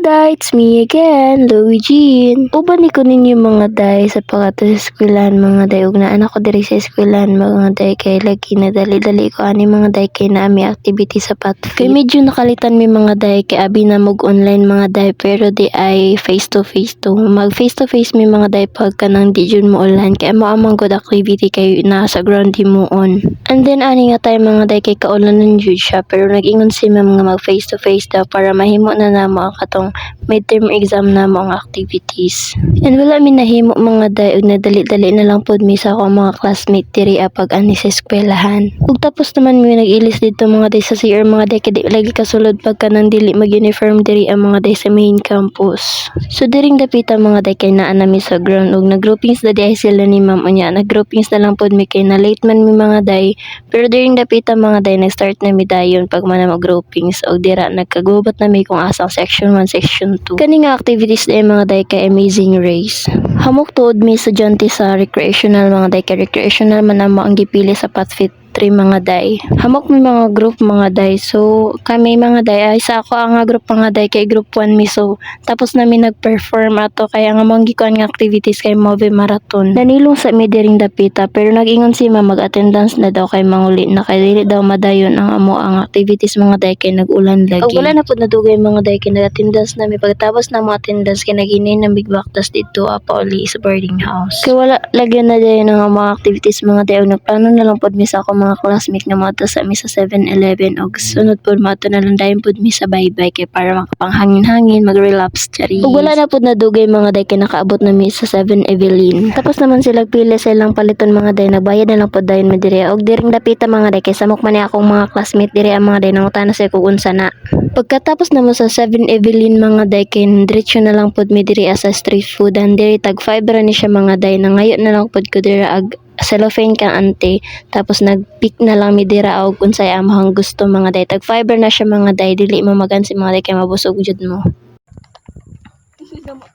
day, it's me again, Louie Jean. Uban ko ninyo mga day sa pagkato sa eskwelahan mga day. Ug naan ako diri sa eskwelahan mga day kay lagi na dali-dali ko ani mga day kay naami activity sa Patfit. Kay medyo nakalitan mi mga day kay abi na mog online mga day pero di ay face to face to. Mag face to face mi mga day pagka nang di jud mo online kay amo amang good activity kay nasa ground mo on. And then ani nga tay mga day kay kaulanan jud siya pero nag-ingon si ma'am nga mag face to face daw para mahimo na namo ang katong midterm exam na mo ang activities. And wala mi nahimo mga day ug nadali-dali na lang pod mi sa ako mga classmate diri pag ani sa eskwelahan. Ug tapos naman mi nag-ilis dito mga day sa CR mga day kay di lagi kasulod pagka nang dili mag-uniform diri ang mga day sa main campus. So diring dapita mga day kay naa nami sa ground ug nag-groupings na di ay sila ni ma'am unya. Nag-groupings na lang pod mi kay na late man mi mga day pero diring dapita mga day nag-start na mi dayon pag man mo groupings ug dira nagkagubat na mi kung asang section 1 section 2. Kani nga activities day mga day kay Amazing Race. Hamok tuod mi estudyante sa recreational mga day kay recreational man namo ang gipili sa Patfit 3 mga day. Hamok mi mga group mga day. So kami mga day ay sa ako ang group mga day kay group 1 mi so tapos namin nag-perform ato kaya nga mong gikuan nga activities kay movie marathon. Nanilong sa mi diring dapita pero nag-ingon si ma'am mag-attendance na daw kay manguli na kay dili daw madayon ang amo ang activities mga day kay nag-ulan lagi. Og wala na pud nadugay mga day kay nag-attendance na mi pagtapos na mo attendance kay naghinay na bigbaktas dito pa uli sa boarding house. Kay wala lagyan na dayon ang mga activities mga day ug nagplano na lang pud mi sa ako mga classmate nga moto sa mi sa 7-Eleven og sunod pud moto na lang dayon pud mi sa bye-bye kay para makapanghangin-hangin mag-relapse charis. Ug wala na pud nadugay mga day kay nakaabot na mi sa 7-Evelyn. Tapos naman sila pili sa ilang paliton mga day nagbayad na lang pud dayon mi diri og diring dapita mga day kay samok man ni akong mga classmate diri ang mga day nangutana sa kung unsa na. Pagkatapos naman sa 7-Evelyn mga day kay diretso na lang pud mi diri sa street food and diri tag 5 ra ni siya mga day nangayo na lang pud ko diri ag cellophane kang ante tapos nag-pick na lang mi dira og unsay among gusto mga day tag fiber na siya mga day dili mo magansi mga day kay mabusog jud mo.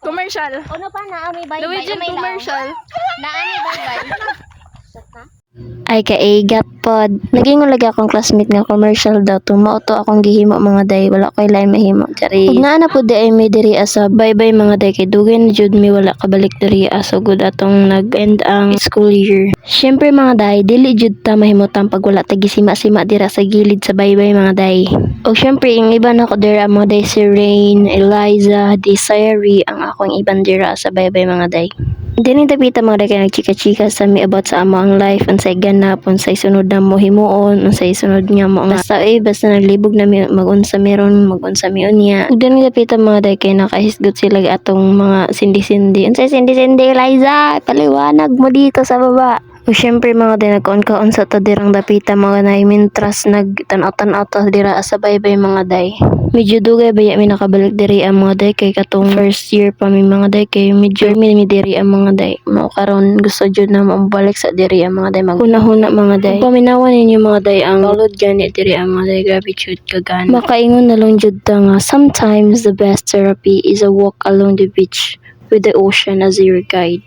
Commercial. Ano pa na ami bye-bye? Luigi commercial. Na ami bye-bye. Ay kaigat pod. Naging lagi akong classmate nga commercial daw to. Mauto akong gihimo mga day. Wala ko lain mahimo. Chari. Ug naa na pod di ay may diri asa bye-bye mga day kay dugay na jud mi wala kabalik diri asa good atong nag-end ang school year. Syempre mga day, dili jud ta mahimutang pag wala ta gisima-sima dira sa gilid sa bye-bye mga day. Og syempre ang iba na ko dira mga day si Rain, Eliza, Desiree ang akong ibang dira sa bye-bye mga day. Dini dapita mga day kay nagchika-chika sa mi about sa amo ang life unsay ganap unsay sunod na mo himuon unsay sunod nga mo basta basta naglibog na mi magunsa meron magunsa mi unya. Dini dapita mga day kay nakahisgot sila atong mga sindi-sindi unsay sindi-sindi Eliza paliwanag mo dito sa baba. O syempre mga day nagkaon-kaon sa ta dirang dapita mga naimintras nagtanaw-tanaw ta dira sa bye-bye mga day. Medyo dugay baya mi nakabalik diri ang mga day kay katong first year pa mi mga day kay medyo mi diri ang mga day. Mao karon gusto jud na mabalik sa diri ang mga day maghuna-huna mga day. Paminawan ninyo mga day ang lolod gani diri ang mga day grabe jud kagana. Makaingon na lang jud ta nga sometimes the best therapy is a walk along the beach with the ocean as your guide.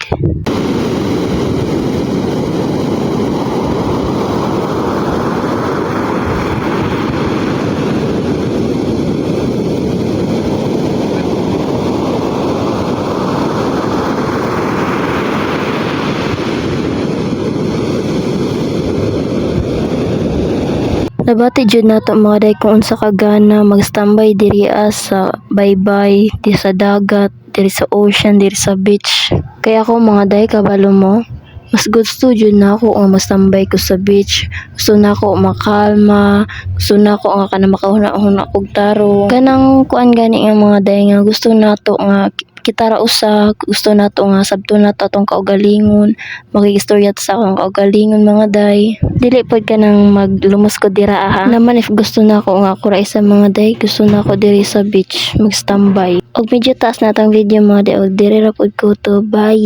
Nabati jud nato mga day kung unsa ka gana magstambay diri sa bye-bye, diri sa dagat, diri sa ocean, diri sa beach. Kaya ako mga day kabalo mo, mas gusto jud na ako nga magstambay ko sa beach. Gusto na ako makalma, gusto na ako nga kana makahuna-huna og tarong. Kanang kuan gani nga mga day nga gusto nato nga kita ra usa gusto nato nga sabto nato atong kaugalingon magigistorya sa akong kaugalingon mga day dili pod ka nang maglumos ko dira ha naman if gusto nako nga ako ra isa mga day gusto nako diri sa beach magstambay og medyo taas natang video mga day og diri ra pod ko to bye.